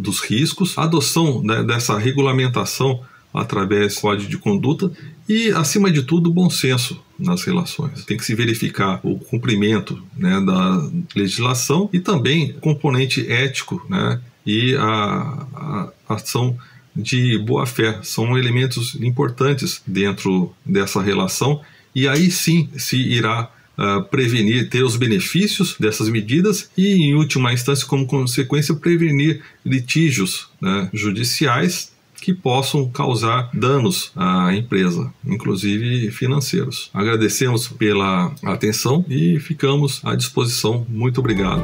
dos riscos, a adoção, né, dessa regulamentação através do código de conduta e, acima de tudo, o bom senso nas relações. Tem que se verificar o cumprimento, né, da legislação e também o componente ético, né, e a ação de boa-fé. São elementos importantes dentro dessa relação e aí sim se irá ter os benefícios dessas medidas e, em última instância, como consequência, prevenir litígios, né, judiciais que possam causar danos à empresa, inclusive financeiros. Agradecemos pela atenção e ficamos à disposição. Muito obrigado.